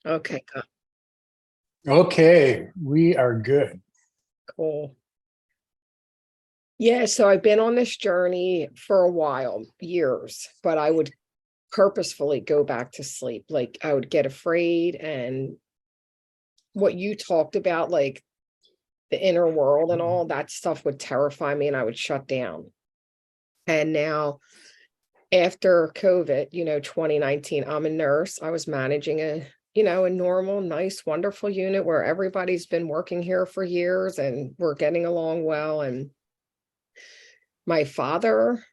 Okay, Okay, we are good. cool. Yeah, so I've been on this journey for a while, years, but I would purposefully go back to sleep. Like I would get afraid, and what you talked about, like the inner world and all that stuff would terrify me and I would shut down. And now after COVID, 2019, I'm a nurse. I was managing a normal, nice, wonderful unit where everybody's been working here for years and we're getting along well. And my father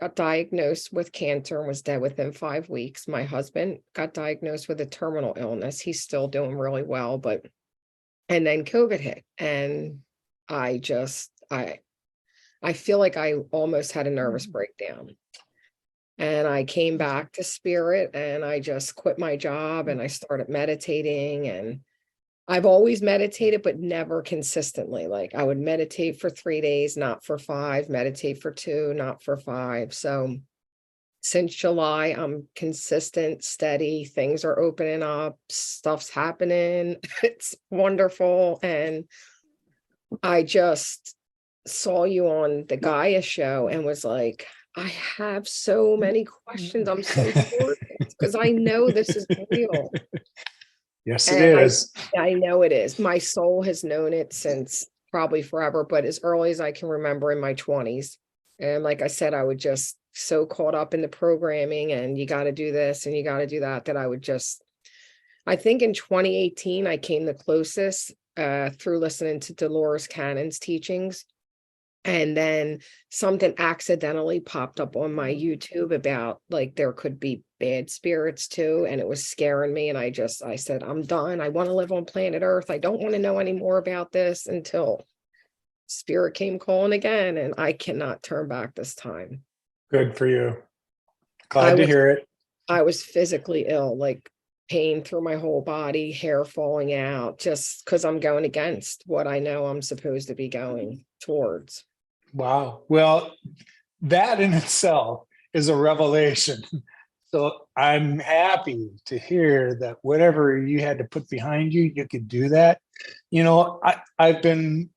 got diagnosed with cancer and was dead within 5 weeks. My husband got diagnosed with a terminal illness. He's still doing really well, and then COVID hit. And I just, I feel like I almost had a nervous breakdown. And I came back to spirit and I just quit my job and I started meditating. And I've always meditated, but never consistently. Like I would meditate for 3 days, not for 5, meditate for 2, not for 5. So since July, I'm consistent, steady. Things are opening up, stuff's happening. It's wonderful. And I just saw you on the Gaia show and was like, I have so many questions. I'm so curious because I know this is real. Yes, it And is. I know it is. My soul has known it since probably forever, but as early as I can remember in my 20s. And like I said, I would just so caught up in the programming and you got to do this and you got to do that, that I would just, I think in 2018, I came the closest through listening to Dolores Cannon's teachings. And then something accidentally popped up on my YouTube about like there could be bad spirits too. And it was scaring me. And I said, I'm done. I want to live on planet Earth. I don't want to know any more about this until spirit came calling again. And I cannot turn back this time. Good for you. I Glad to was hear it. I was physically ill, like pain through my whole body, hair falling out, just because I'm going against what I know I'm supposed to be going towards. Wow. Well, that in itself is a revelation. So I'm happy to hear that whatever you had to put behind you, you could do that. I've been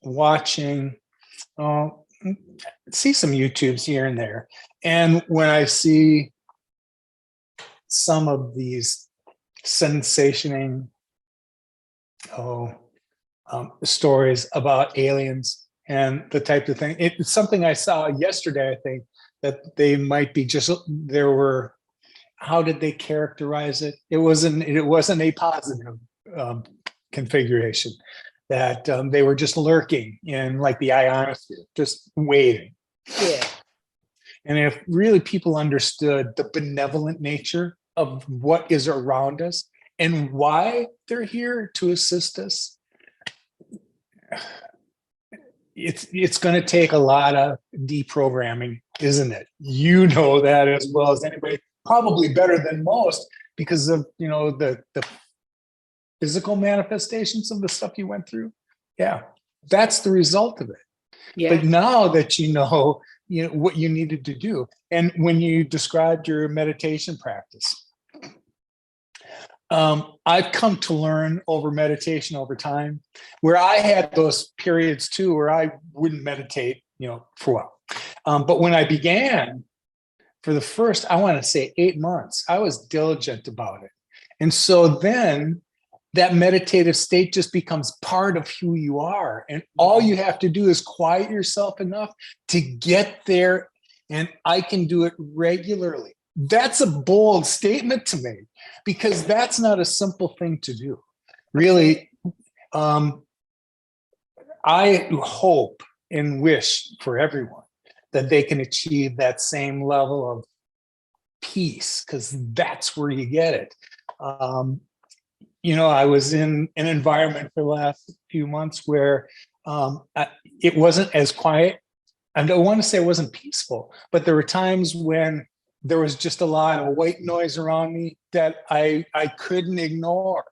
watching, uh, see some YouTubes here and there. And when I see some of these sensationing stories about aliens and the type of thing. It's something I saw yesterday, I think, that they might be just, there were, how did they characterize it? It wasn't a positive configuration, that they were just lurking in like the ionosphere, just waiting. Yeah. And if really people understood the benevolent nature of what is around us and why they're here to assist us, it's going to take a lot of deprogramming, isn't it? You know that as well as anybody, probably better than most, because of the physical manifestations of the stuff you went through. Yeah, that's the result of it. Yeah. But now that you know what you needed to do, and when you described your meditation practice, I've come to learn over meditation over time, where I had those periods too, where I wouldn't meditate, for a while. But when I began, for the first, I want to say 8 months, I was diligent about it. And so then that meditative state just becomes part of who you are. And all you have to do is quiet yourself enough to get there. And I can do it regularly. That's a bold statement to me, because that's not a simple thing to do. Really, I hope and wish for everyone that they can achieve that same level of peace, because that's where you get it. I was in an environment for the last few months where it wasn't as quiet. I don't want to say it wasn't peaceful, but there were times when there was just a lot of white noise around me that I couldn't ignore.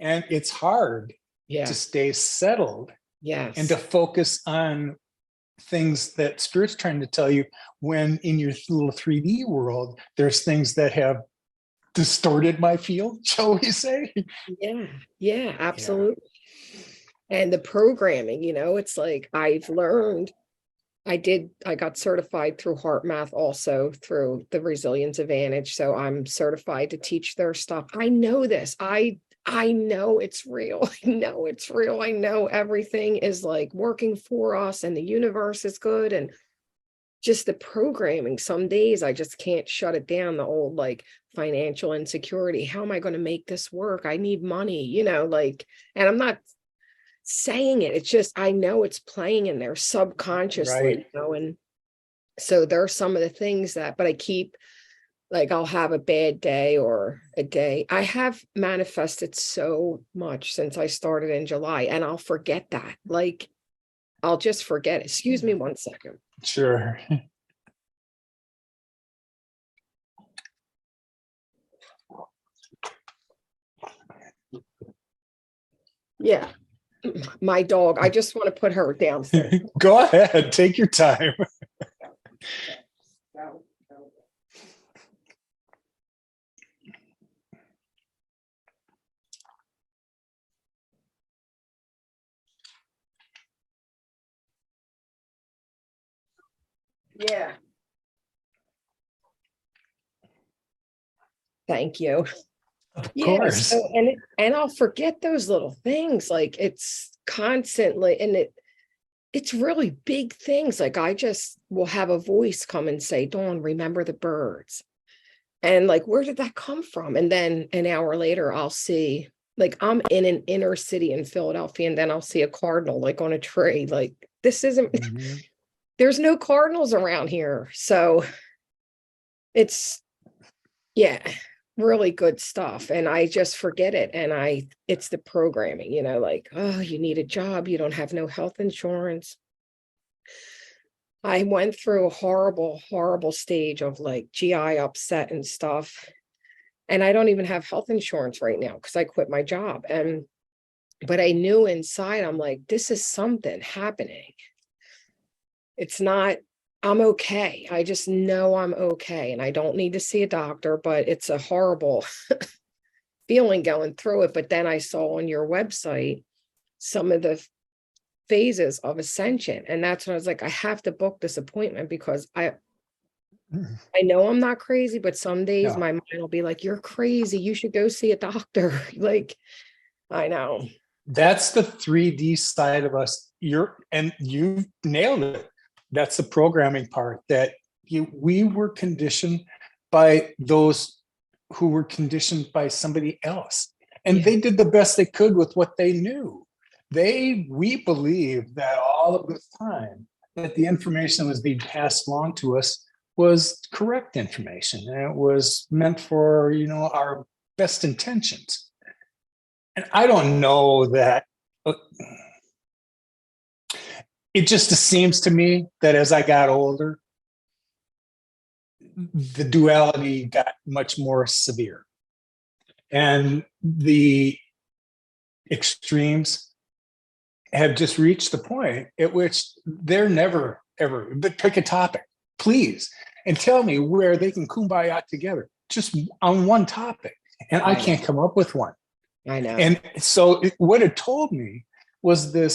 And it's hard to stay settled and to focus on things that Spirit's trying to tell you, when in your little 3D world, there's things that have distorted my field, shall we say? Yeah, yeah, absolutely. And the programming, it's like I've learned, I got certified through Heart Math, also through the Resilience Advantage. So I'm certified to teach their stuff. I know this. I know it's real. I know it's real. I know everything is like working for us and the universe is good. And just the programming, some days I just can't shut it down. The old like financial insecurity. How am I going to make this work? I need money, like, and I'm not saying it. It's just, I know it's playing in there subconsciously, Right. and so there are some of the things that, but I keep, like, I'll have a bad day or a day. I have manifested so much since I started in July, and I'll forget that. Like, I'll just forget it. Excuse me 1 second. Sure. Yeah. My dog, I just want to put her downstairs. Go ahead, take your time. Yeah. Thank you. Of Yeah. course. So, and I'll forget those little things. Like, it's constantly, and it's really big things. Like, I just will have a voice come and say, Dawn, remember the birds. And like, where did that come from? And then an hour later, I'll see, like, I'm in an inner city in Philadelphia, and then I'll see a cardinal like on a tree. Like, this isn't, there's no cardinals around here. So it's, yeah, really good stuff. And I just forget it. And it's the programming, like, oh, you need a job. You don't have no health insurance. I went through a horrible, horrible stage of like GI upset and stuff. And I don't even have health insurance right now because I quit my job. But I knew inside, I'm like, this is something happening. It's not, I'm okay. I just know I'm okay. And I don't need to see a doctor, but it's a horrible feeling going through it. But then I saw on your website some of the phases of ascension. And that's when I was like, I have to book this appointment because I know I'm not crazy, but some days my mind will be like, you're crazy. You should go see a doctor. Like, I know. That's the 3D side of us. You nailed it. That's the programming part, that we were conditioned by those who were conditioned by somebody else. And they did the best they could with what they knew. We believed that all of the time that the information that was being passed along to us was correct information, and it was meant for, our best intentions. And I don't know that. It just seems to me that as I got older, the duality got much more severe, and the extremes have just reached the point at which they're never, ever, but pick a topic, please, and tell me where they can kumbaya together just on one topic. And I can't come up with one. I know. And so what it told me was the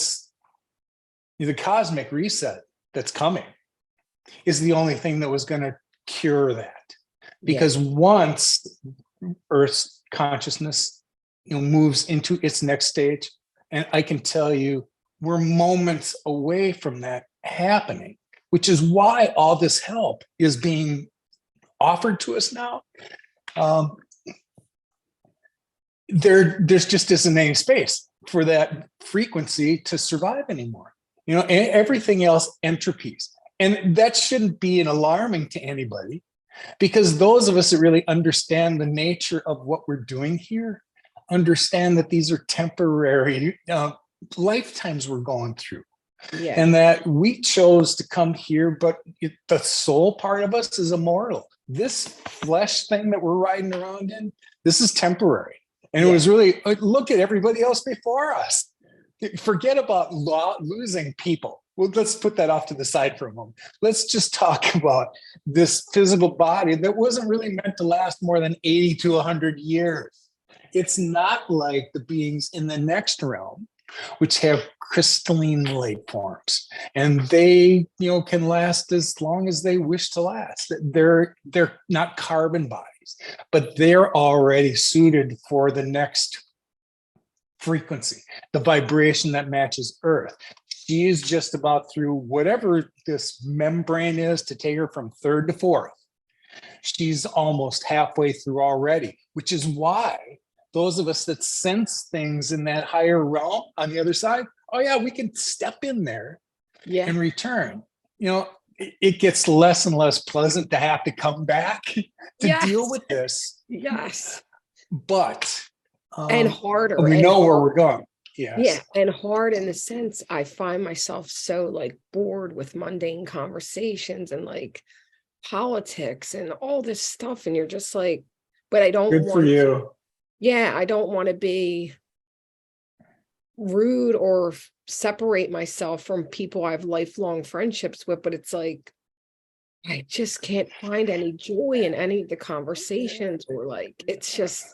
cosmic reset that's coming is the only thing that was going to cure that. Because once Earth's consciousness moves into its next stage, and I can tell you, we're moments away from that happening, which is why all this help is being offered to us now. There's just isn't any space for that frequency to survive anymore. Everything else entropies. And that shouldn't be an alarming to anybody, because those of us that really understand the nature of what we're doing here understand that these are temporary lifetimes we're going through. And that we chose to come here, but the soul part of us is immortal. This flesh thing that we're riding around in, this is temporary. And it was really, look at everybody else before us. Forget about losing people. Well, let's put that off to the side for a moment. Let's just talk about this physical body that wasn't really meant to last more than 80 to 100 years. It's not like the beings in the next realm, which have crystalline light forms, and they, can last as long as they wish to last. They're not carbon bodies, but they're already suited for the next frequency, the vibration that matches Earth. She is just about through whatever this membrane is to take her from third to fourth. She's almost halfway through already, which is why those of us that sense things in that higher realm on the other side, oh yeah, we can step in there and return. It gets less and less pleasant to have to come back to deal with this. Yes. But and harder. We know where we're going. Yes. Yeah. And hard in the sense I find myself so like bored with mundane conversations and like politics and all this stuff. And you're just like, but I don't Good for you. I don't want to be rude or separate myself from people I have lifelong friendships with, but it's like, I just can't find any joy in any of the conversations, or like, it's just,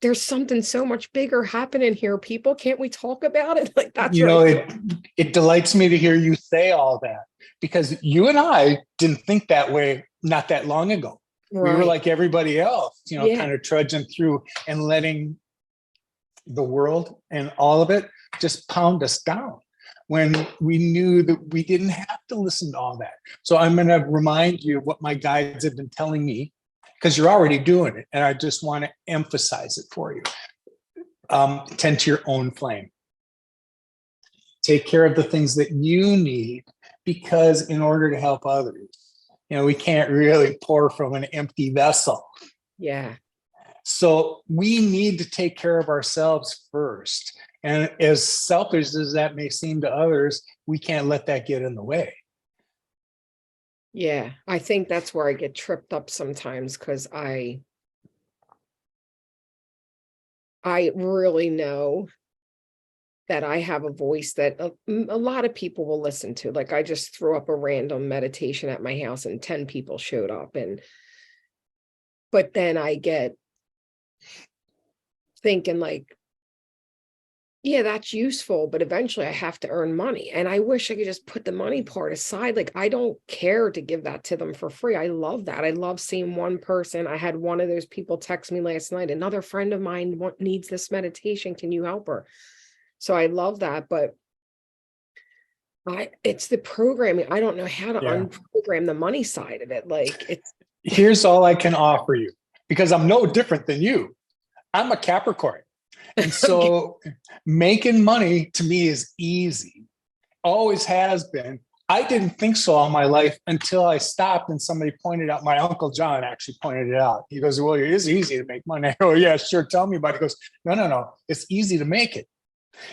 there's something so much bigger happening here. People, can't we talk about it? Like, that's it delights me to hear you say all that, because you and I didn't think that way not that long ago. Right. We were like everybody else, kind of trudging through and letting the world and all of it just pound us down when we knew that we didn't have to listen to all that. So I'm going to remind you of what my guides have been telling me, because you're already doing it. And I just want to emphasize it for you. Tend to your own flame. Take care of the things that you need, because in order to help others, we can't really pour from an empty vessel. Yeah. So we need to take care of ourselves first. And as selfish as that may seem to others, we can't let that get in the way. Yeah, I think that's where I get tripped up sometimes, because I really know that I have a voice that a lot of people will listen to. Like, I just threw up a random meditation at my house and 10 people showed up. But then I get thinking like, yeah, that's useful, but eventually I have to earn money. And I wish I could just put the money part aside. Like, I don't care to give that to them for free. I love that. I love seeing one person. I had one of those people text me last night. Another friend of mine needs this meditation. Can you help her? So I love that. But it's the programming. I don't know how to unprogram the money side of it. Like, here's all I can offer you, because I'm no different than you. I'm a Capricorn. And so making money to me is easy. Always has been. I didn't think so all my life until I stopped and somebody pointed out, my Uncle John actually pointed it out. He goes, well, it is easy to make money. I go, yeah, sure. Tell me about it. He goes, no. It's easy to make it.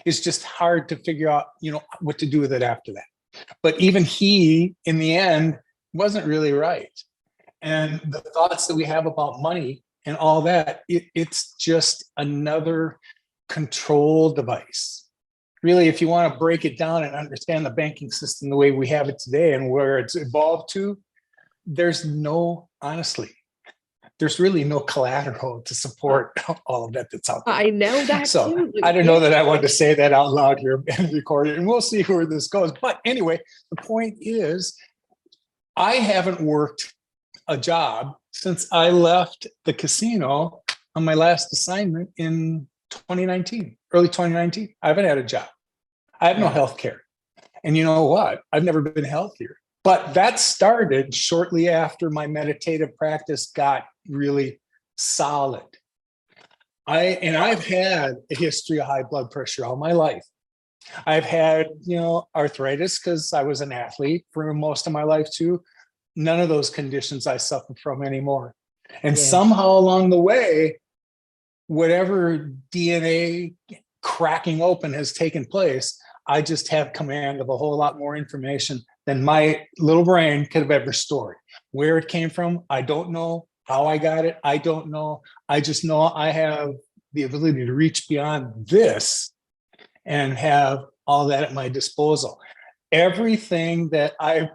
It's just hard to figure out, what to do with it after that. But even he, in the end, wasn't really right. And the thoughts that we have about money and all that, it's just another control device. Really, if you want to break it down and understand the banking system the way we have it today and where it's evolved to, there's really no collateral to support all of that that's out there. I know that so too. I don't know that I wanted to say that out loud here and record it, and we'll see where this goes. But anyway, the point is, I haven't worked a job since I left the casino on my last assignment in 2019, early 2019. I haven't had a job. I have no health care. And you know what? I've never been healthier. But that started shortly after my meditative practice got really solid. I've had a history of high blood pressure all my life. I've had, arthritis because I was an athlete for most of my life too. None of those conditions I suffer from anymore. And somehow along the way, whatever DNA cracking open has taken place, I just have command of a whole lot more information than my little brain could have ever stored. Where it came from, I don't know. How I got it, I don't know. I just know I have the ability to reach beyond this and have all that at my disposal. everything that I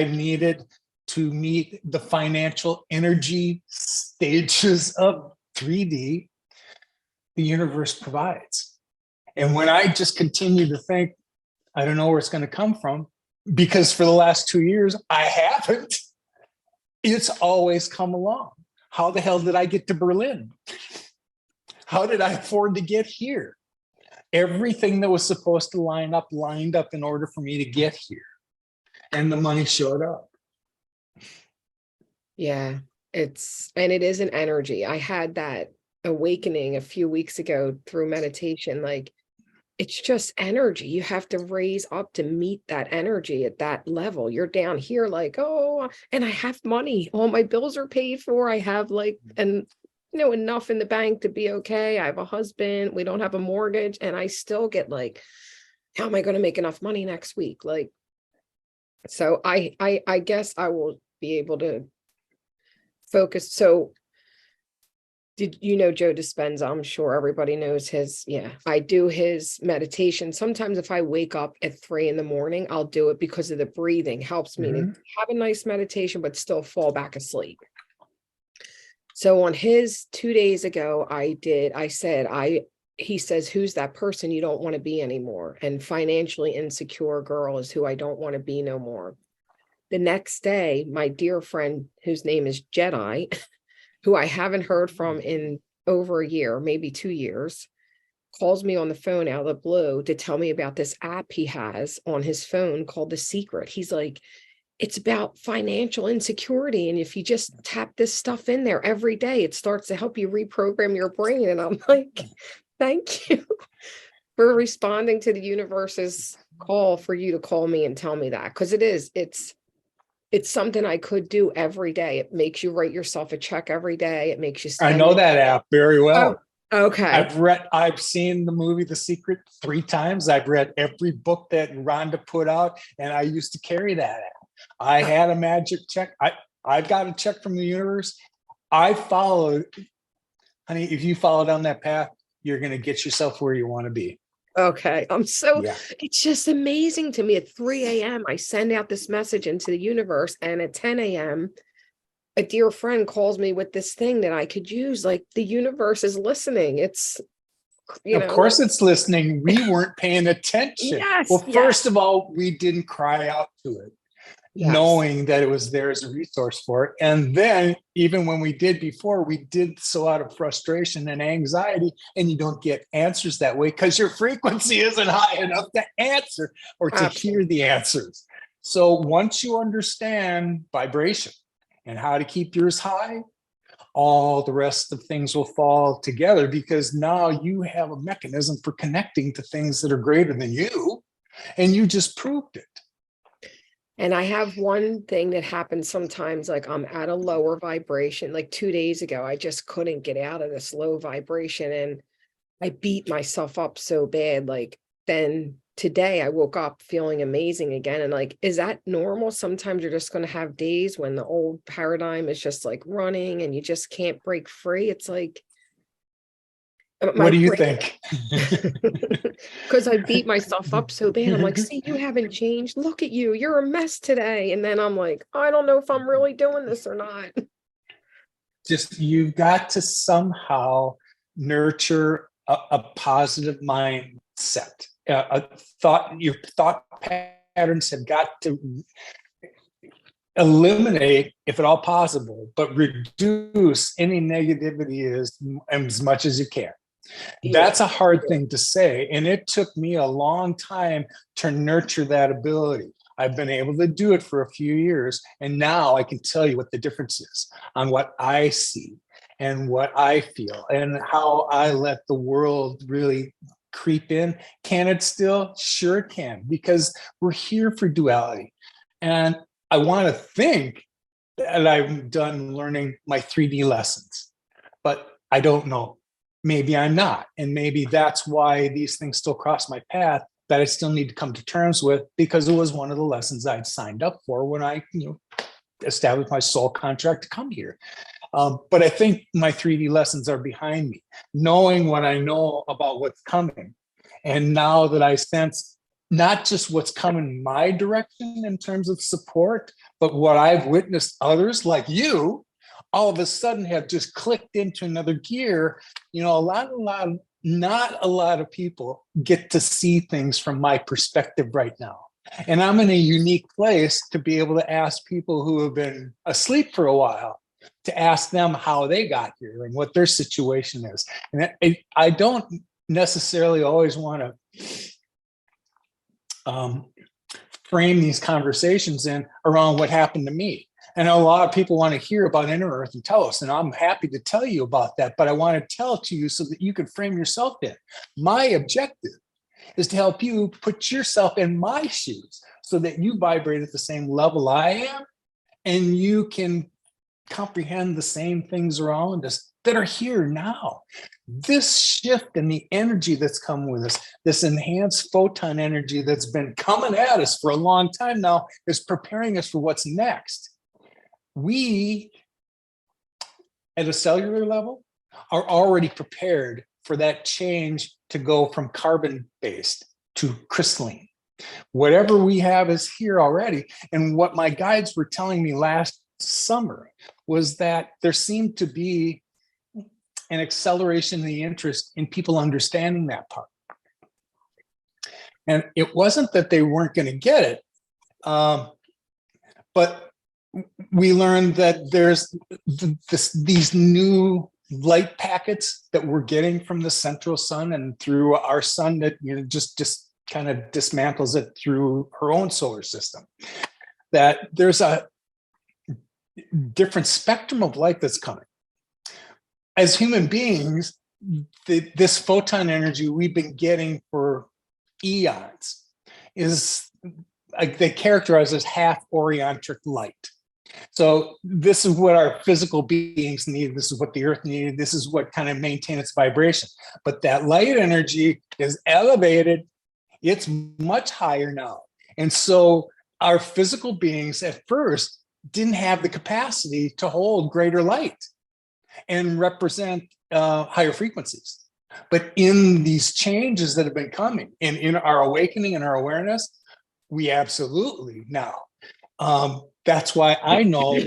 needed to meet the financial energy stages of 3D, the universe provides. And when I just continue to think, I don't know where it's going to come from, because for the last 2 years, I haven't, it's always come along. How the hell did I get to Berlin? How did I afford to get here? Everything that was supposed to lined up in order for me to get here. And the money showed up. Yeah, it is an energy. I had that awakening a few weeks ago through meditation. Like, it's just energy. You have to raise up to meet that energy at that level. You're down here like, oh, and I have money. All my bills are paid for. I have like, and enough in the bank to be okay. I have a husband. We don't have a mortgage. And I still get like, how am I going to make enough money next week? Like, so I guess I will be able to focus. So did you know Joe Dispenza? I'm sure everybody knows his. Yeah, I do his meditation. Sometimes if I wake up at 3 a.m, I'll do it because of the breathing. Helps me to have a nice meditation, but still fall back asleep. So on his 2 days ago, he says, who's that person you don't want to be anymore? And financially insecure girl is who I don't want to be no more. The next day, my dear friend, whose name is Jedi, who I haven't heard from in over a year, maybe 2 years, calls me on the phone out of the blue to tell me about this app he has on his phone called The Secret. He's like, it's about financial insecurity. And if you just tap this stuff in there every day, it starts to help you reprogram your brain. And I'm like, thank you for responding to the universe's call for you to call me and tell me that. Because it's something I could do every day. It makes you write yourself a check every day. It makes you I know that app very well. Oh, okay. I've seen the movie The Secret 3 times. I've read every book that Rhonda put out, and I used to carry that app. I had a magic check. I got a check from the universe. I followed, honey, if you follow down that path, you're going to get yourself where you want to be. Okay. It's just amazing to me. At 3 a.m, I send out this message into the universe. And at 10 a.m, a dear friend calls me with this thing that I could use. Like, the universe is listening. It's, of course it's listening. We weren't paying attention. Yes. Well, first of all, we didn't cry out to it. Yes. Knowing that it was there as a resource for it. And then even when we did before, we did so out of frustration and anxiety, and you don't get answers that way because your frequency isn't high enough to answer or to hear the answers. So once you understand vibration and how to keep yours high, all the rest of things will fall together, because now you have a mechanism for connecting to things that are greater than you, and you just proved it. And I have one thing that happens sometimes, like I'm at a lower vibration. Like 2 days ago, I just couldn't get out of this low vibration, and I beat myself up so bad. Like, then today I woke up feeling amazing again. And like, is that normal? Sometimes you're just going to have days when the old paradigm is just like running and you just can't break free. It's like, what do you think? Because I beat myself up so bad. I'm like, see, you haven't changed. Look at you. You're a mess today. And then I'm like, I don't know if I'm really doing this or not. Just, you've got to somehow nurture a positive mindset. Your thought patterns have got to eliminate, if at all possible, but reduce any negativity as much as you can. That's a hard thing to say. And it took me a long time to nurture that ability. I've been able to do it for a few years. And now I can tell you what the difference is on what I see and what I feel and how I let the world really creep in. Can it still? Sure it can, because we're here for duality. And I want to think that I'm done learning my 3D lessons, but I don't know. Maybe I'm not. And maybe that's why these things still cross my path that I still need to come to terms with, because it was one of the lessons I'd signed up for when I established my soul contract to come here. But I think my 3D lessons are behind me, knowing what I know about what's coming. And now that I sense not just what's coming my direction in terms of support, but what I've witnessed others like you all of a sudden have just clicked into another gear. Not a lot of people get to see things from my perspective right now. And I'm in a unique place to be able to ask people who have been asleep for a while, to ask them how they got here and what their situation is. And I don't necessarily always want to frame these conversations in around what happened to me. And a lot of people want to hear about Inner Earth and Telos, and I'm happy to tell you about that, but I want to tell it to you so that you can frame yourself in. My objective is to help you put yourself in my shoes so that you vibrate at the same level I am, and you can comprehend the same things around us that are here now. This shift in the energy that's come with us, this enhanced photon energy that's been coming at us for a long time now, is preparing us for what's next. We, at a cellular level, are already prepared for that change to go from carbon-based to crystalline. Whatever we have is here already. And what my guides were telling me last summer was that there seemed to be an acceleration in the interest in people understanding that part. And it wasn't that they weren't going to get it, but we learned that there's these new light packets that we're getting from the central sun and through our sun that just kind of dismantles it through her own solar system. That there's a different spectrum of light that's coming. As human beings, this photon energy we've been getting for eons is, like, they characterize as half oriontric light. So this is what our physical beings need. This is what the earth needed. This is what kind of maintain its vibration. But that light energy is elevated. It's much higher now. And so our physical beings at first didn't have the capacity to hold greater light and represent higher frequencies. But in these changes that have been coming, and in our awakening and our awareness, we absolutely now. That's why I know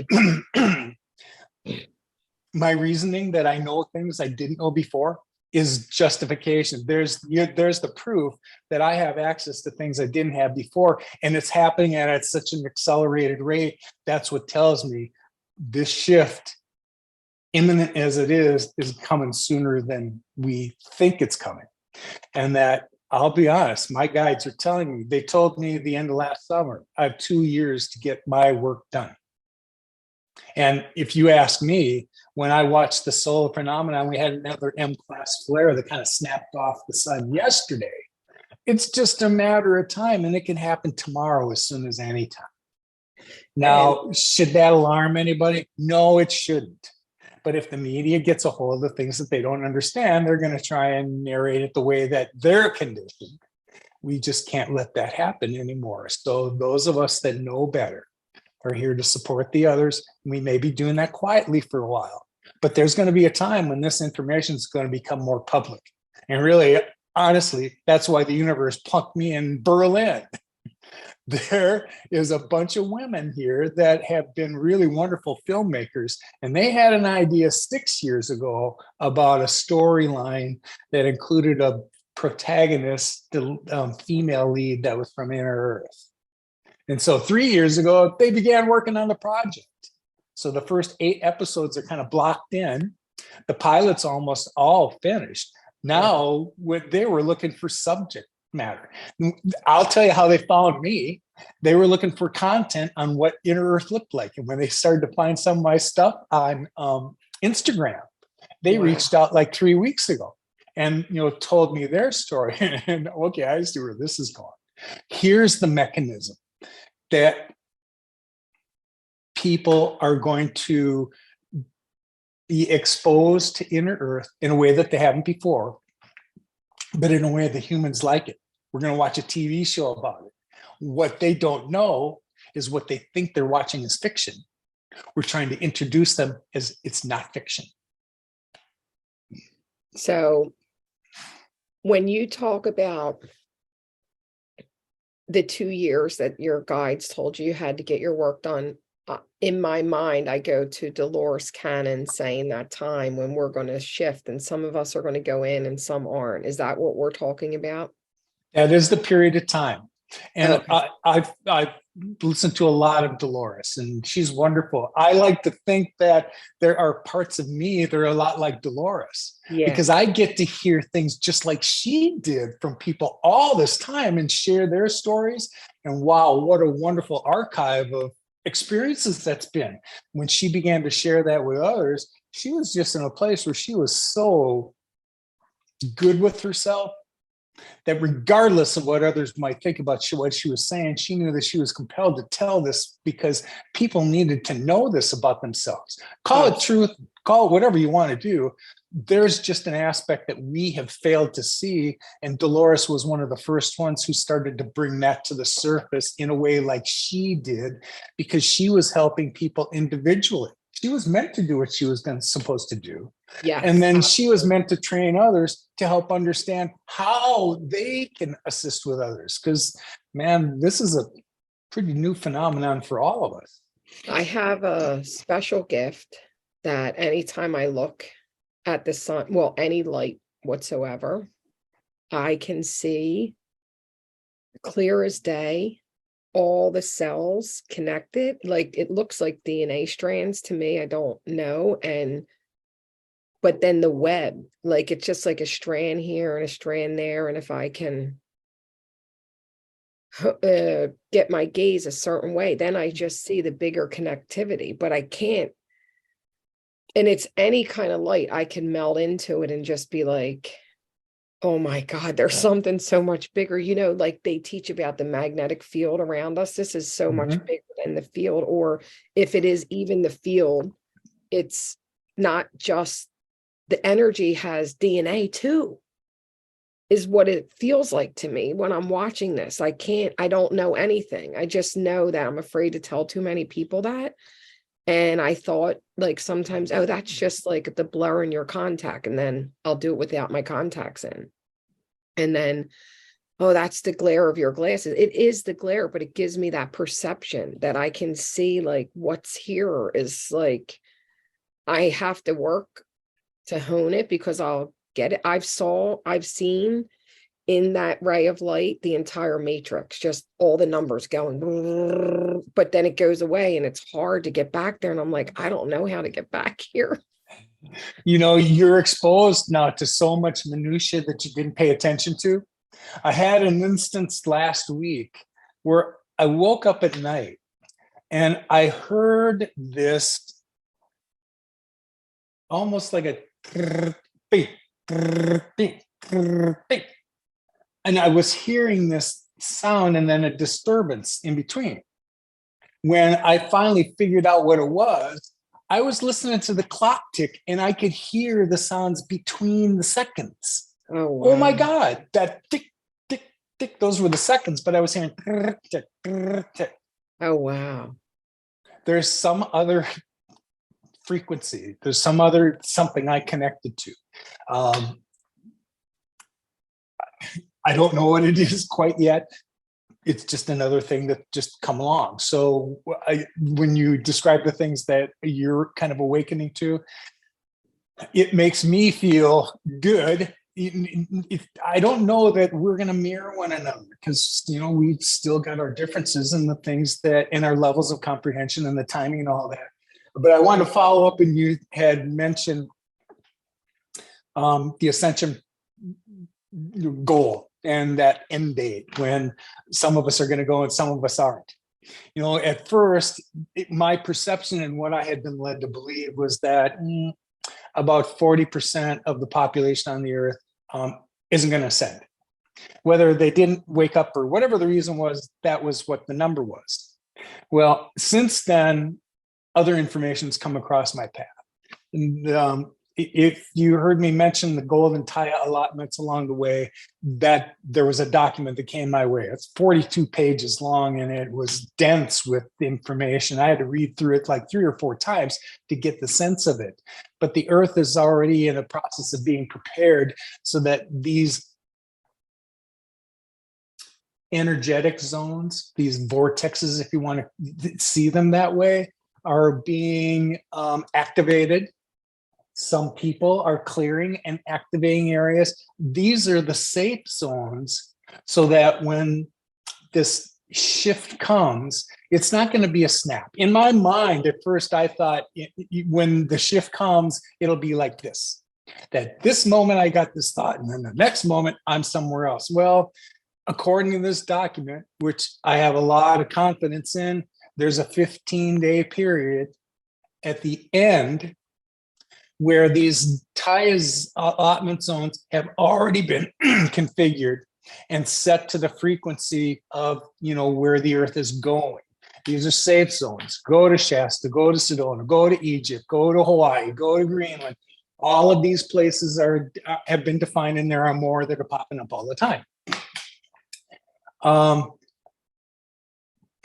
my reasoning that I know things I didn't know before is justification. There's the proof that I have access to things I didn't have before, and it's happening at such an accelerated rate. That's what tells me this shift, imminent as it is coming sooner than we think it's coming. And that, I'll be honest, my guides are telling me, they told me at the end of last summer, I have 2 years to get my work done. And if you ask me, when I watched the solar phenomenon, we had another M-class flare that kind of snapped off the sun yesterday. It's just a matter of time, and it can happen tomorrow as soon as any time. Now, should that alarm anybody? No, it shouldn't. But if the media gets a hold of things that they don't understand, they're going to try and narrate it the way that they're conditioned. We just can't let that happen anymore. So those of us that know better are here to support the others. We may be doing that quietly for a while, but there's going to be a time when this information is going to become more public. And really, honestly, that's why the universe plunked me in Berlin. There is a bunch of women here that have been really wonderful filmmakers, and they had an idea 6 years ago about a storyline that included a protagonist, the female lead that was from Inner Earth. And so 3 years ago, they began working on the project. So the first 8 episodes are kind of blocked in. The pilot's almost all finished. Now, they were looking for subject matter. I'll tell you how they found me. They were looking for content on what Inner Earth looked like. And when they started to find some of my stuff on Instagram, they reached out like 3 weeks ago and told me their story. And okay, I see where this is going. Here's the mechanism that people are going to be exposed to Inner Earth in a way that they haven't before, but in a way that humans like it. We're going to watch a TV show about it. What they don't know is what they think they're watching is fiction. We're trying to introduce them as it's not fiction. So when you talk about the 2 years that your guides told you had to get your work done, in my mind, I go to Dolores Cannon saying that time when we're going to shift and some of us are going to go in and some aren't. Is that what we're talking about? That is the period of time. And Okay. I've listened to a lot of Dolores, and she's wonderful. I like to think that there are parts of me that are a lot like Dolores, Yeah. because I get to hear things just like she did from people all this time and share their stories. And wow, what a wonderful archive of experiences that's been. When she began to share that with others, she was just in a place where she was so good with herself that regardless of what others might think about what she was saying, she knew that she was compelled to tell this because people needed to know this about themselves. Call it truth, call it whatever you want to do. There's just an aspect that we have failed to see. And Dolores was one of the first ones who started to bring that to the surface in a way like she did, because she was helping people individually. She was meant to do what she was supposed to do. Yes. And then she was meant to train others to help understand how they can assist with others. Because, man, this is a pretty new phenomenon for all of us. I have a special gift that anytime I look at the sun, well, any light whatsoever, I can see clear as day all the cells connected. Like it looks like DNA strands to me. I don't know. But then the web, like it's just like a strand here and a strand there. And if I can get my gaze a certain way, then I just see the bigger connectivity, but I can't. And it's any kind of light, I can meld into it and just be like, oh my God, there's something so much bigger. You know, like they teach about the magnetic field around us. This is so much bigger than the field. Or if it is even the field, it's not just the energy, has DNA too, is what it feels like to me when I'm watching this. I don't know anything. I just know that I'm afraid to tell too many people that. And I thought like sometimes, oh, that's just like the blur in your contact. And then I'll do it without my contacts in. And then, oh, that's the glare of your glasses. It is the glare, but it gives me that perception that I can see like what's here is like, I have to work to hone it because I'll get it. I've seen in that ray of light the entire matrix, just all the numbers going, but then it goes away and it's hard to get back there. And I'm like, I don't know how to get back here. You know, you're exposed now to so much minutia that you didn't pay attention to. I had an instance last week where I woke up at night and I heard this almost like a beep, beep, beep. And I was hearing this sound and then a disturbance in between. When I finally figured out what it was, I was listening to the clock tick and I could hear the sounds between the seconds. Oh, wow. Oh my God, that tick, tick, tick, those were the seconds, but I was hearing tick, tick. Oh, wow. There's some other frequency. There's some other something I connected to. I don't know what it is quite yet. It's just another thing that just come along. So when you describe the things that you're kind of awakening to, it makes me feel good. I don't know that we're going to mirror one another because, you know, we've still got our differences in the things that in our levels of comprehension and the timing and all that. But I want to follow up, and you had mentioned the ascension goal and that end date when some of us are going to go and some of us aren't. You know, at first, my perception and what I had been led to believe was that about 40% of the population on the earth isn't going to ascend. Whether they didn't wake up or whatever the reason was, that was what the number was. Well, since then, other information's come across my path. And if you heard me mention the golden Taya allotments along the way, that there was a document that came my way. It's 42 pages long and it was dense with information. I had to read through it like 3 or 4 times to get the sense of it. But the earth is already in a process of being prepared so that these energetic zones, these vortexes, if you want to see them that way, are being activated. Some people are clearing and activating areas. These are the safe zones, so that when this shift comes, it's not going to be a snap. In my mind, at first, I thought when the shift comes, it'll be like this. That this moment I got this thought, and then the next moment I'm somewhere else. Well, according to this document, which I have a lot of confidence in, there's a 15-day period at the end where these TIAS allotment zones have already been configured and set to the frequency of, where the Earth is going. These are safe zones. Go to Shasta, go to Sedona, go to Egypt, go to Hawaii, go to Greenland. All of these places have been defined, and there are more that are popping up all the time. But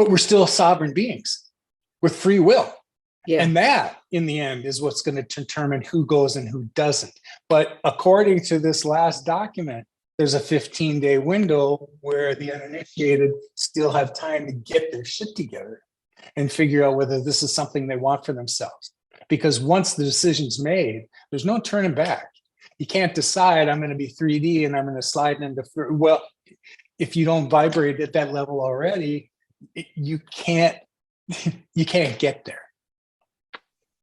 we're still sovereign beings with free will. Yeah. And that, in the end, is what's going to determine who goes and who doesn't. But according to this last document, there's a 15-day window where the uninitiated still have time to get their shit together and figure out whether this is something they want for themselves. Because once the decision's made, there's no turning back. You can't decide, I'm going to be 3D and I'm going to slide into, well, if you don't vibrate at that level already, you can't get there.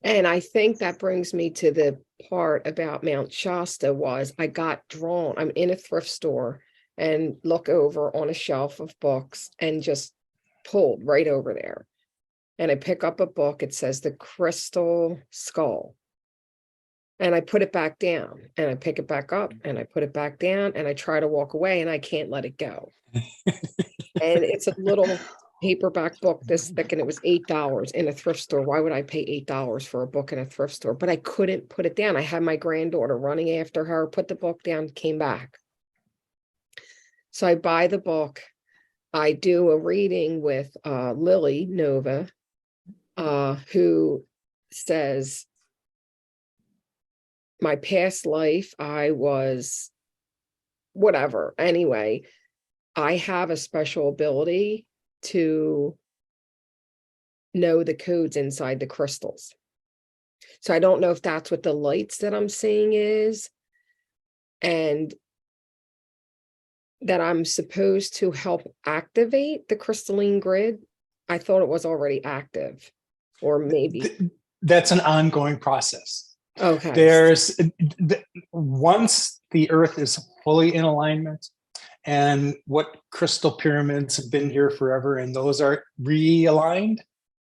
And I think that brings me to the part about Mt Shasta. Was I got drawn, I'm in a thrift store and look over on a shelf of books and just pulled right over there. And I pick up a book, it says The Crystal Skull. And I put it back down, and I pick it back up, and I put it back down, and I try to walk away, and I can't let it go. And it's a little paperback book this thick, and it was $8 in a thrift store. Why would I pay $8 for a book in a thrift store? But I couldn't put it down. I had my granddaughter running after her, put the book down, came back. So I buy the book. I do a reading with Lily Nova, who says, my past life, I was whatever. Anyway, I have a special ability to know the codes inside the crystals. So I don't know if that's what the lights that I'm seeing is, and that I'm supposed to help activate the crystalline grid. I thought it was already active, or maybe. That's an ongoing process. Okay. Once the Earth is fully in alignment, and what crystal pyramids have been here forever, and those are realigned,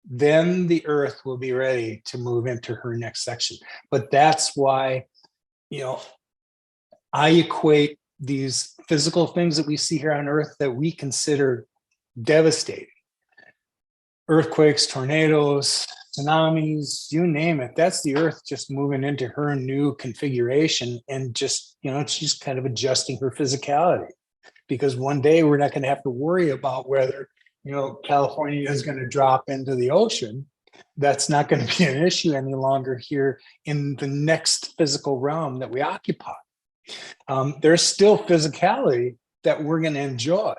then the Earth will be ready to move into her next section. But that's why, I equate these physical things that we see here on Earth that we consider devastating. Earthquakes, tornadoes, tsunamis, you name it. That's the Earth just moving into her new configuration, and just, she's kind of adjusting her physicality. Because one day we're not going to have to worry about whether, California is going to drop into the ocean. That's not going to be an issue any longer here in the next physical realm that we occupy. There's still physicality that we're going to enjoy.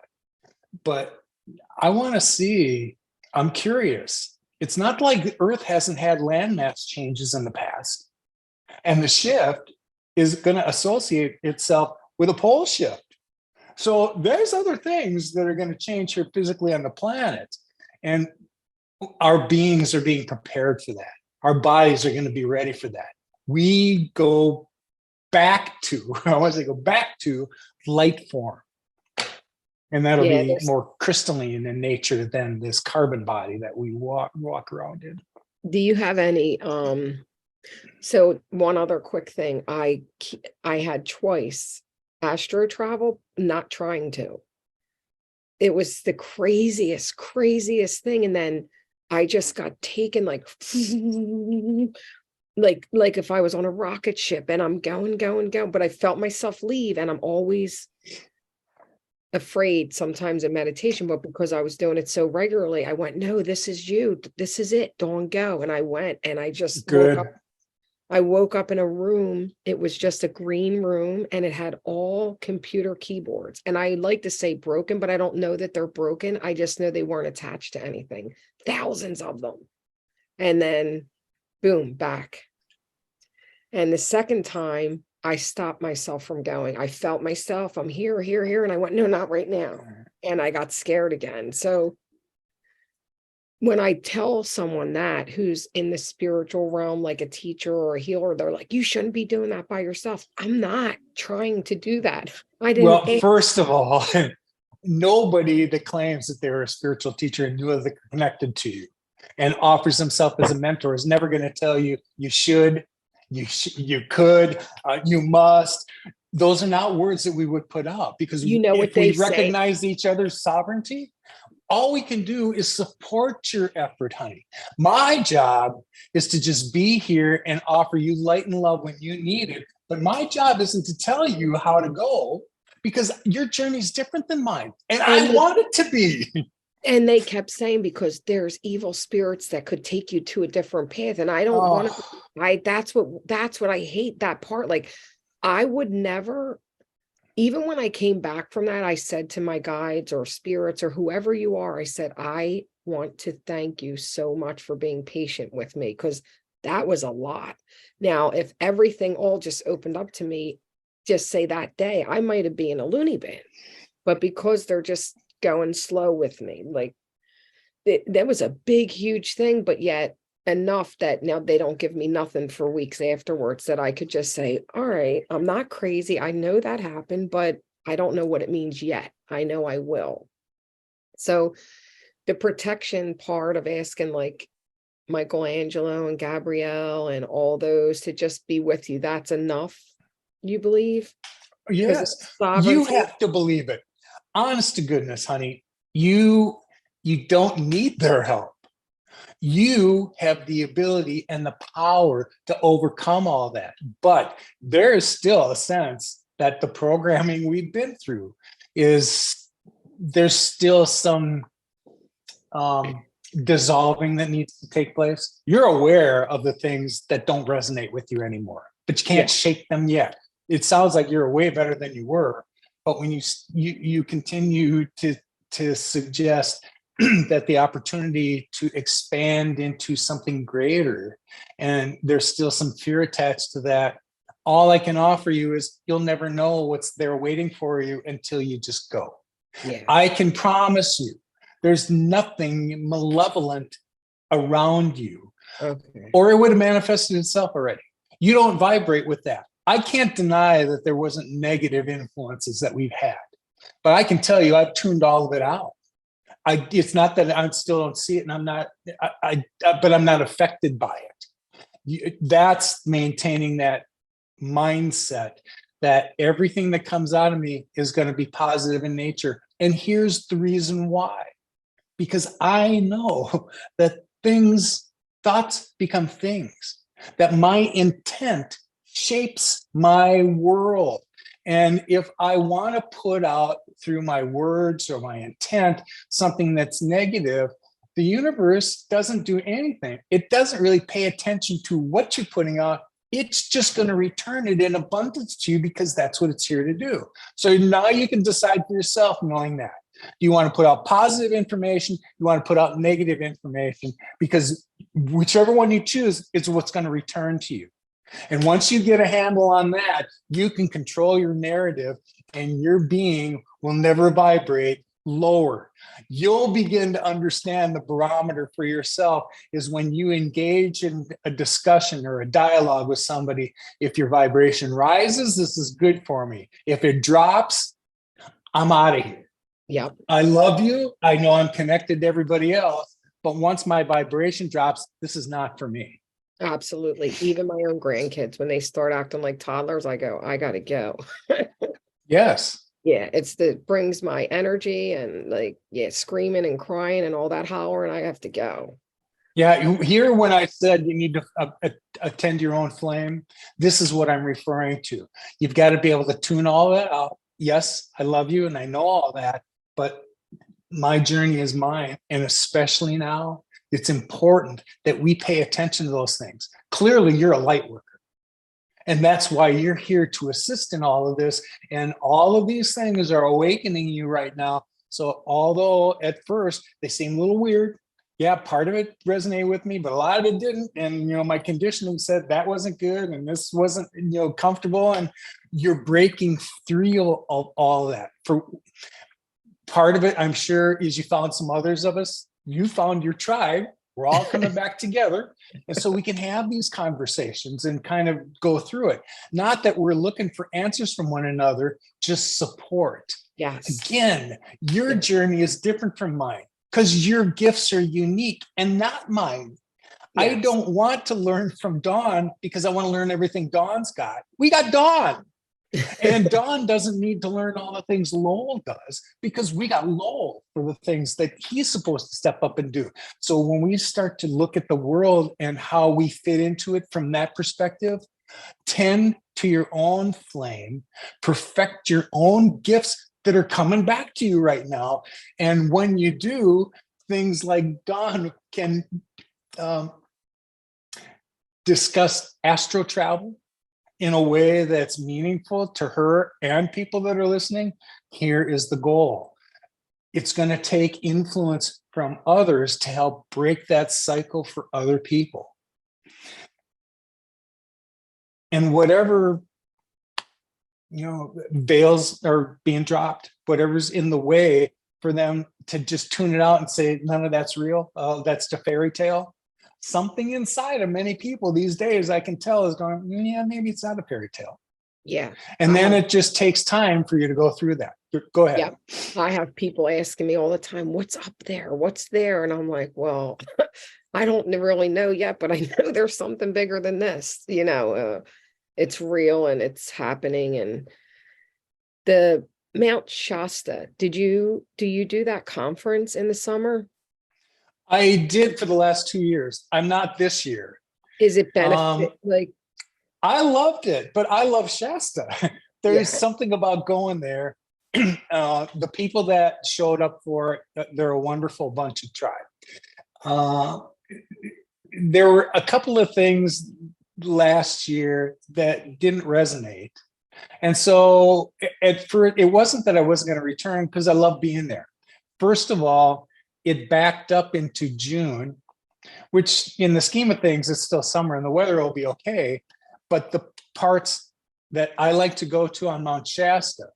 But I want to see, I'm curious. It's not like the Earth hasn't had landmass changes in the past. And the shift is going to associate itself with a pole shift. So there's other things that are going to change here physically on the planet. And our beings are being prepared for that. Our bodies are going to be ready for that. We go back to, I want to go back to light form. And that'll be more crystalline in nature than this carbon body that we walk around in. Do you have any, so one other quick thing, I had twice astro travel, not trying to. It was the craziest thing. And then I just got taken like if I was on a rocket ship, and I'm going, but I felt myself leave, and I'm always afraid sometimes in meditation, but because I was doing it so regularly, I went, no, this is you. This is it. Don't go. And I went, and I just woke up. I woke up in a room. It was just a green room and it had all computer keyboards. And I like to say broken, but I don't know that they're broken. I just know they weren't attached to anything. Thousands of them. And then boom, back. And the second time I stopped myself from going. I felt myself, I'm here, here, here. And I went, no, not right now. And I got scared again. So when I tell someone that who's in the spiritual realm, like a teacher or a healer, they're like, you shouldn't be doing that by yourself. I'm not trying to do that. I didn't. Well, first of all, nobody that claims that they're a spiritual teacher and knows they're connected to you and offers himself as a mentor is never going to tell you you should, you could, you must. Those are not words that we would put out, because You know what if we they say. recognize each other's sovereignty, all we can do is support your effort, honey. My job is to just be here and offer you light and love when you need it. But my job isn't to tell you how to go, because your journey is different than mine. And I want it to be. And they kept saying, because there's evil spirits that could take you to a different path. And I don't want to, that's what I hate, that part. Like, I would never, even when I came back from that, I said to my guides or spirits or whoever you are, I said, I want to thank you so much for being patient with me, because that was a lot. Now, if everything all just opened up to me, just say that day, I might have been in a loony bin, but because they're just going slow with me, like that was a big, huge thing, but yet enough that now they don't give me nothing for weeks afterwards, that I could just say, all right, I'm not crazy. I know that happened, but I don't know what it means yet. I know I will. So the protection part of asking like Michelangelo and Gabrielle and all those to just be with you, that's enough, you believe? Yes, Sovereignty. you have to believe it. Honest to goodness, honey, you don't need their help. You have the ability and the power to overcome all that. But there is still a sense that the programming we've been through is, there's still some dissolving that needs to take place. You're aware of the things that don't resonate with you anymore, but you can't shake them yet. It sounds like you're way better than you were, but when you continue to suggest that the opportunity to expand into something greater, and there's still some fear attached to that, all I can offer you is you'll never know what's there waiting for you until you just go. I can promise you there's nothing malevolent around you, or it would have manifested itself already. You don't vibrate with that. I can't deny that there wasn't negative influences that we've had, but I can tell you I've tuned all of it out. It's not that I still don't see it, and I'm not, but I'm not affected by it. That's maintaining that mindset that everything that comes out of me is going to be positive in nature. And here's the reason why. Because I know that thoughts become things, that my intent shapes my world. And if I want to put out through my words or my intent something that's negative, the universe doesn't do anything. It doesn't really pay attention to what you're putting out. It's just going to return it in abundance to you, because that's what it's here to do. So now you can decide for yourself, knowing that. Do you want to put out positive information? You want to put out negative information? Because whichever one you choose is what's going to return to you. And once you get a handle on that, you can control your narrative, and your being will never vibrate lower. You'll begin to understand the barometer for yourself is when you engage in a discussion or a dialogue with somebody. If your vibration rises, this is good for me. If it drops, I'm out of here. Yep. I love you. I know I'm connected to everybody else, but once my vibration drops, this is not for me. Absolutely. Even my own grandkids, when they start acting like toddlers, I go, I gotta go. Yes. Yeah, brings my energy, and like, screaming and crying and all that holler, and I have to go. Yeah, you hear when I said you need to attend your own flame, this is what I'm referring to. You've got to be able to tune all that out. Yes, I love you and I know all that, but my journey is mine. And especially now, it's important that we pay attention to those things. Clearly, you're a light worker. And that's why you're here to assist in all of this. And all of these things are awakening you right now. So although at first they seem a little weird, yeah, part of it resonated with me, but a lot of it didn't. And, my conditioning said that wasn't good and this wasn't, comfortable. And you're breaking through all that. For part of it, I'm sure, is you found some others of us. You found your tribe. We're all coming back together. And so we can have these conversations and kind of go through it. Not that we're looking for answers from one another, just support. Yes. Again, your journey is different from mine because your gifts are unique and not mine. Yes. I don't want to learn from Dawn because I want to learn everything Dawn's got. We got Dawn. And Dawn doesn't need to learn all the things Lowell does because we got Lowell for the things that he's supposed to step up and do. So when we start to look at the world and how we fit into it from that perspective, tend to your own flame, perfect your own gifts that are coming back to you right now. And when you do, things like Dawn can discuss astro travel in a way that's meaningful to her and people that are listening. Here is the goal. It's going to take influence from others to help break that cycle for other people. And whatever, veils are being dropped, whatever's in the way for them to just tune it out and say, none of that's real. That's the fairy tale. Something inside of many people these days, I can tell, is going, yeah, maybe it's not a fairy tale. Yeah. And then it just takes time for you to go through that. Go ahead. Yeah. I have people asking me all the time, what's up there? What's there? And I'm like, well, I don't really know yet, but I know there's something bigger than this. It's real and it's happening. And the Mt Shasta, do you do that conference in the summer? I did for the last 2 years. I'm not this year. Is it benefit? I loved it, but I love Shasta. There's something about going there. The people that showed up for it, they're a wonderful bunch of tribe. There were a couple of things last year that didn't resonate. And so it wasn't that I wasn't going to return because I love being there. First of all, it backed up into June, which in the scheme of things, it's still summer and the weather will be okay. But the parts that I like to go to on Mount Shasta,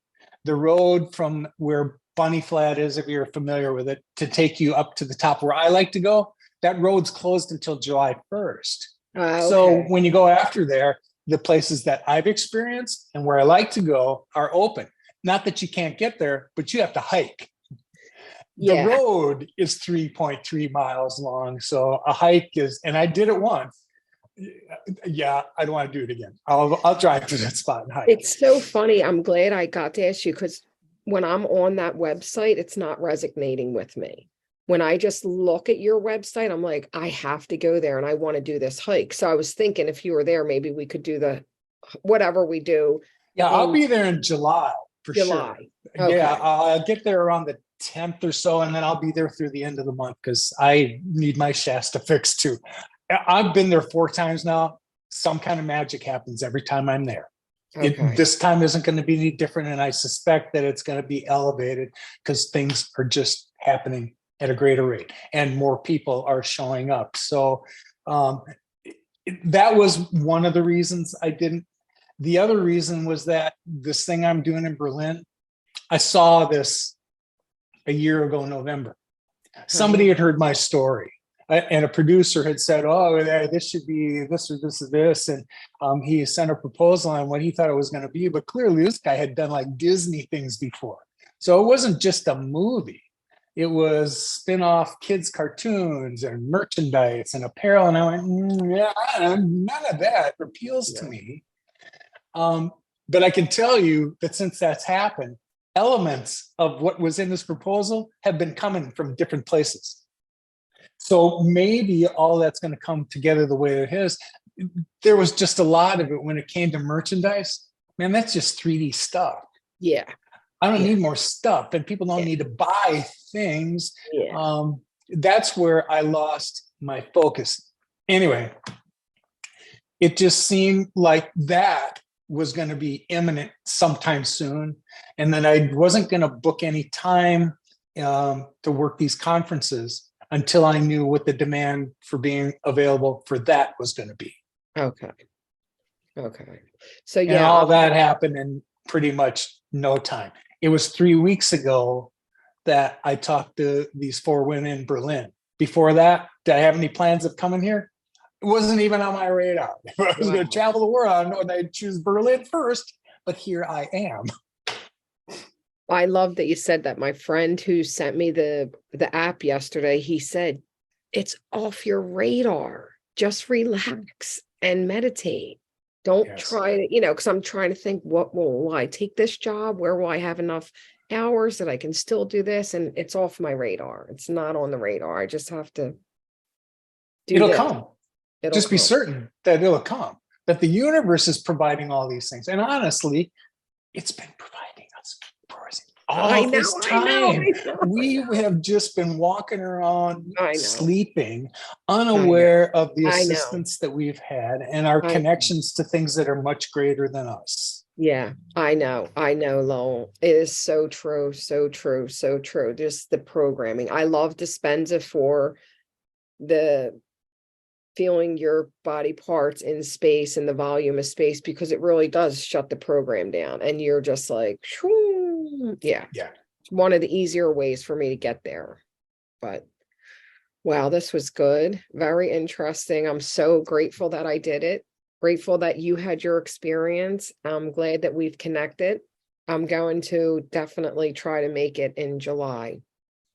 the road from where Bunny Flat is, if you're familiar with it, to take you up to the top where I like to go, that road's closed until July 1st. Okay. So when you go after there, the places that I've experienced and where I like to go are open. Not that you can't get there, but you have to hike. The road is 3.3 miles long. So a hike is, and I did it once. Yeah, I don't want to do it again. I'll drive to that spot and hike. It's so funny. I'm glad I got to ask you because when I'm on that website, it's not resonating with me. When I just look at your website, I'm like, I have to go there and I want to do this hike. So I was thinking if you were there, maybe we could do whatever we do. Yeah, I'll be there in July for sure. Okay. Yeah, I'll get there around the 10th or so, and then I'll be there through the end of the month because I need my Shasta fix too. I've been there 4 times now. Some kind of magic happens every time I'm there. Okay. This time isn't going to be any different, and I suspect that it's going to be elevated because things are just happening at a greater rate and more people are showing up. So that was one of the reasons I didn't. The other reason was that this thing I'm doing in Berlin, I saw this a year ago in November. Somebody had heard my story and a producer had said, oh, this should be this or this or this. And he sent a proposal on what he thought it was going to be. But clearly this guy had done like Disney things before. So it wasn't just a movie. It was spin-off kids cartoons and merchandise and apparel. And I went, yeah, none of that appeals to me. But I can tell you that since that's happened, elements of what was in this proposal have been coming from different places. So maybe all that's going to come together the way it is. There was just a lot of it when it came to merchandise. Man, that's just 3D stuff. Yeah. I don't need more stuff, and people don't need to buy things. Yeah. That's where I lost my focus. Anyway, it just seemed like that was going to be imminent sometime soon. And then I wasn't going to book any time to work these conferences until I knew what the demand for being available for that was going to be. Okay. Okay. So And yeah, all that happened in pretty much no time. It was 3 weeks ago that I talked to these 4 women in Berlin. Before that, did I have any plans of coming here? It wasn't even on my radar. If I was going to wow. travel the world, I know I'd choose Berlin first, but here I am. I love that you said that. My friend who sent me the app yesterday, he said, it's off your radar. Just relax and meditate. Don't Yes. try to, because I'm trying to think, will I take this job? Where will I have enough hours that I can still do this? And it's off my radar. It's not on the radar. I just have to do It'll this. come. It'll Just be come. certain that it'll come, that the universe is providing all these things. And honestly, it's been providing us for I all know, this I know, time. I know, We have just been walking around I know, sleeping, I know, unaware of the I know, assistance that we've had and our I know. connections to things that are much greater than us. Yeah, I know, Lowell. It is so true, so true, so true. Just the programming. I love Dispenza for the feeling your body parts in space and the volume of space because it really does shut the program down. And you're just like, shoo. Yeah, Yeah. it's one of the easier ways for me to get there. But wow, this was good. Very interesting. I'm so grateful that I did it. Grateful that you had your experience. I'm glad that we've connected. I'm going to definitely try to make it in July.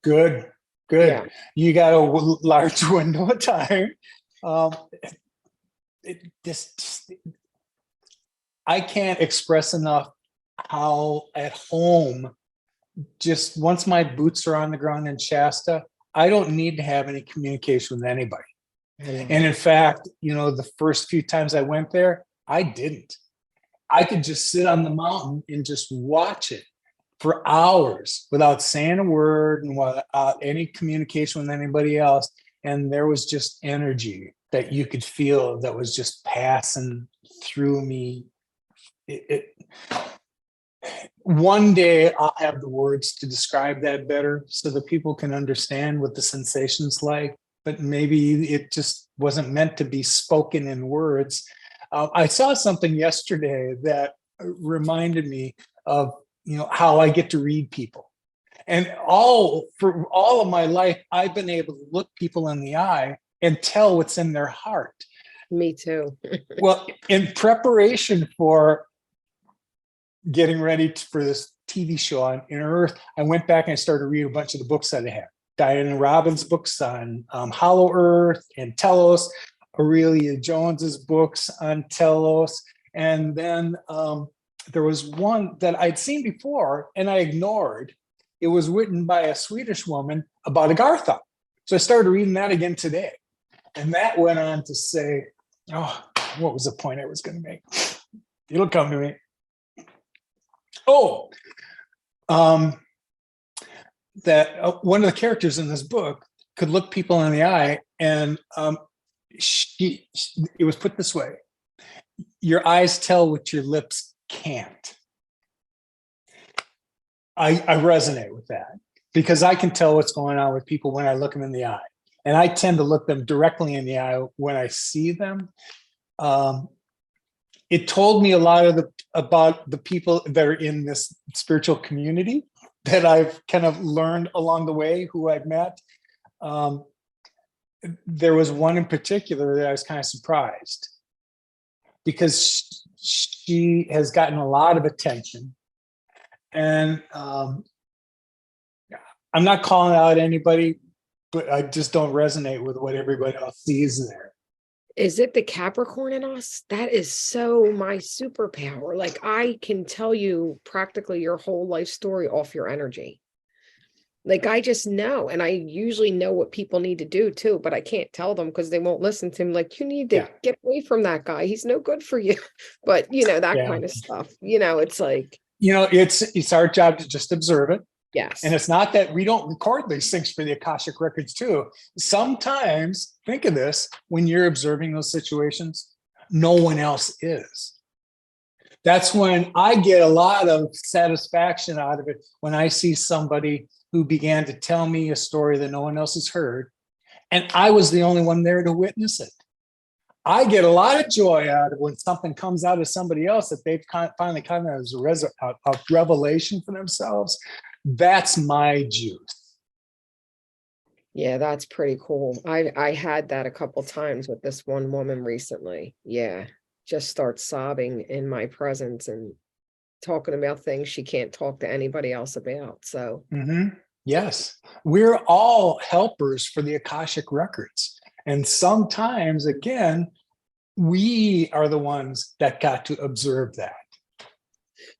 Good. Yeah. Good. You got a large window of time. Um, this I can't express enough how at home, just once my boots are on the ground in Shasta, I don't need to have any communication with anybody. I know. And in fact, the first few times I went there, I didn't. I could just sit on the mountain and just watch it for hours without saying a word and without any communication with anybody else. And there was just energy that you could feel that was just passing through me. One day I'll have the words to describe that better so that people can understand what the sensation's like, but maybe it just wasn't meant to be spoken in words. I saw something yesterday that reminded me of, how I get to read people. And for all of my life, I've been able to look people in the eye and tell what's in their heart. Me too. Well, in preparation for getting ready for this TV show on Inner Earth, I went back and I started reading a bunch of the books that I had. Diana Robbins' books on Hollow Earth and Telos, Aurelia Jones's books on Telos, and then there was one that I'd seen before and I ignored. It was written by a Swedish woman about Agartha. So I started reading that again today. And that went on to say, what was the point I was going to make? It'll come to me. That one of the characters in this book could look people in the eye, and it was put this way: your eyes tell what your lips can't. I resonate with that because I can tell what's going on with people when I look them in the eye, and I tend to look them directly in the eye when I see them. It told me a lot about the people that are in this spiritual community that I've kind of learned along the way, who I've met. There was one in particular that I was kind of surprised because she has gotten a lot of attention. And I'm not calling out anybody, but I just don't resonate with what everybody else sees there. Is it the Capricorn in us? That is so my superpower. Like I can tell you practically your whole life story off your energy. Like I just know, and I usually know what people need to do too, but I can't tell them because they won't listen to him. Like you need to get away from that guy. He's no good for you. But that kind of stuff. It's like it's our job to just observe it. yes. And it's not that we don't record these things for the Akashic records too. Sometimes, think of this, when you're observing those situations, no one else is. That's when I get a lot of satisfaction out of it, when I see somebody who began to tell me a story that no one else has heard, and I was the only one there to witness it. I get a lot of joy out of when something comes out of somebody else that they've finally kind of as a revelation for themselves. That's my juice. Yeah, that's pretty cool. I had that a couple times with this one woman recently. Yeah, just starts sobbing in my presence and talking about things she can't talk to anybody else about. So Yes, we're all helpers for the Akashic records. And sometimes, again, we are the ones that got to observe that.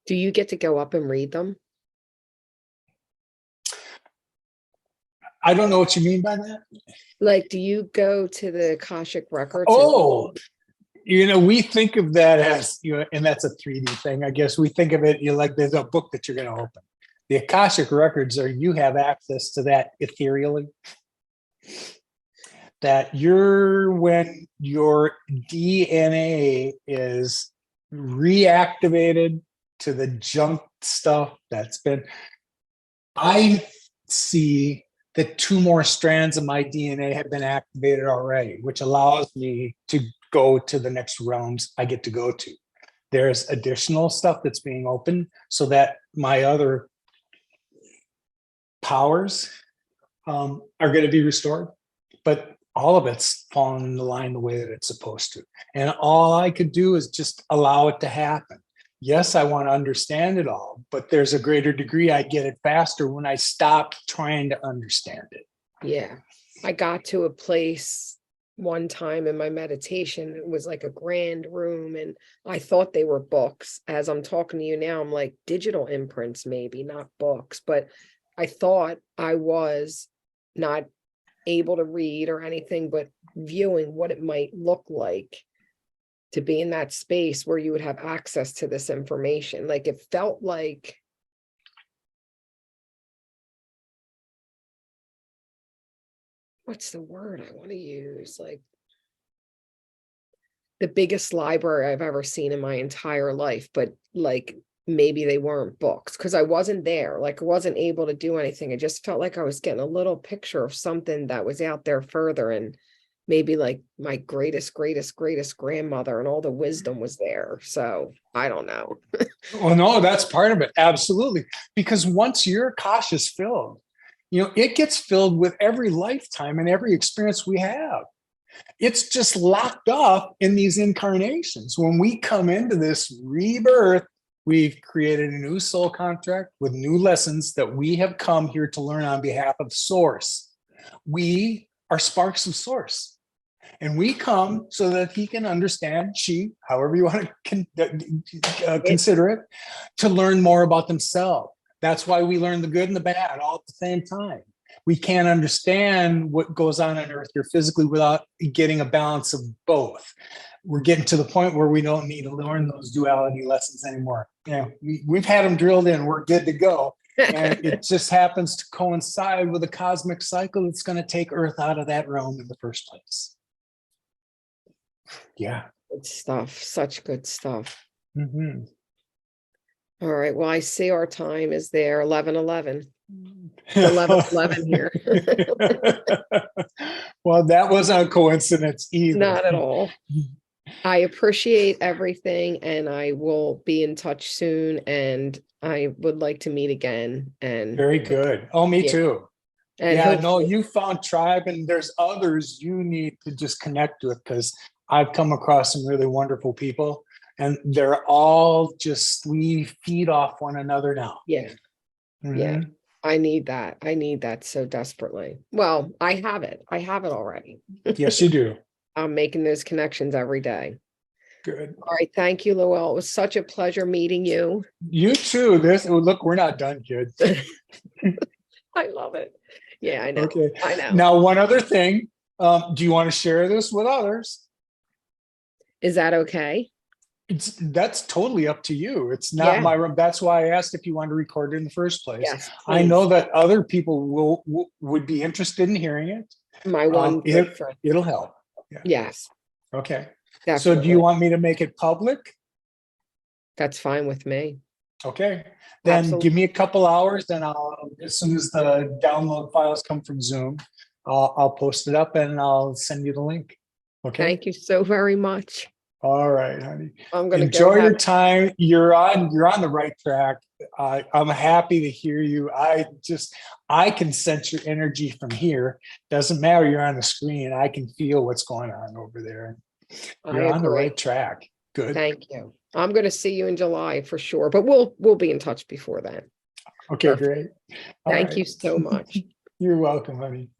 do you get to go up and read them? I don't know what you mean by that. Like, do you go to the Akashic records? Oh, we think of that as, and that's a 3D thing. I guess we think of it, like there's a book that you're going to open. The Akashic records you have access to that ethereally. That when your DNA is reactivated to the junk stuff that's been, I see that 2 more strands of my DNA have been activated already, which allows me to go to the next realms I get to go to. There's additional stuff that's being opened so that my other powers are going to be restored, but all of it's fallen in the line the way that it's supposed to. And all I could do is just allow it to happen. Yes, I want to understand it all, but there's a greater degree I get it faster when I stop trying to understand it. Yeah, I got to a place one time in my meditation. It was like a grand room, and I thought they were books. As I'm talking to you now, I'm like, digital imprints, maybe not books, but I thought I was not able to read or anything, but viewing what it might look like to be in that space where you would have access to this information. Like, it felt like, what's the word I want to use? Like, the biggest library I've ever seen in my entire life, but like, maybe they weren't books because I wasn't there. Like, I wasn't able to do anything. It just felt like I was getting a little picture of something that was out there further, and maybe like my greatest grandmother and all the wisdom was there. So I don't know. Well, no, that's part of it. Absolutely. Because once your Akash is filled, it gets filled with every lifetime and every experience we have. It's just locked up in these incarnations. When we come into this rebirth, we've created a new soul contract with new lessons that we have come here to learn on behalf of Source. We are sparks of Source. And we come so that he can understand, she, however you want to consider it, to learn more about themselves. That's why we learn the good and the bad all at the same time. We can't understand what goes on Earth here physically without getting a balance of both. We're getting to the point where we don't need to learn those duality lessons anymore. We've had them drilled in. We're good to go. And it just happens to coincide with a cosmic cycle that's going to take Earth out of that realm in the first place. Yeah. Good stuff. Such good stuff. Mm-hmm. All right. Well, I see our time is there, 11:11. 11:11 here. Well, that wasn't a coincidence either. Not at all. I appreciate everything, and I will be in touch soon, and I would like to meet again. And very good. Oh, me too. And you found tribe, and there's others you need to just connect with, because I've come across some really wonderful people, and they're all just, we feed off one another now. Yeah. Mm-hmm. Yeah. I need that. I need that so desperately. Well, I have it. I have it already. Yes, you do. I'm making those connections every day. Good. All right. Thank you, Lowell. It was such a pleasure meeting you. You too. Look, we're not done, kid. I love it. Yeah, I know. Okay. I know. Now, one other thing. Do you want to share this with others? Is that okay? That's totally up to you. It's not my room. That's why I asked if you wanted to record it in the first place. Yes, I know that other people would be interested in hearing it. My one it'll help. Yeah. Yes. Okay. So do you Definitely. want me to make it public? That's fine with me. Okay, then Absolutely. give me a couple hours, then as soon as the download files come from Zoom, I'll post it up and I'll send you the link. Okay. Thank you so very much. All right, honey. I'm gonna go Enjoy your have, time. You're on the right track. I'm happy to hear you. I can sense your energy from here. Doesn't matter. You're on the screen. I can feel what's going on over there. I You're on the right agree. track. Good. Thank you. I'm gonna see you in July for sure, but we'll be in touch before then. Okay, Perfect. great. All Thank right. you so much. You're welcome, honey.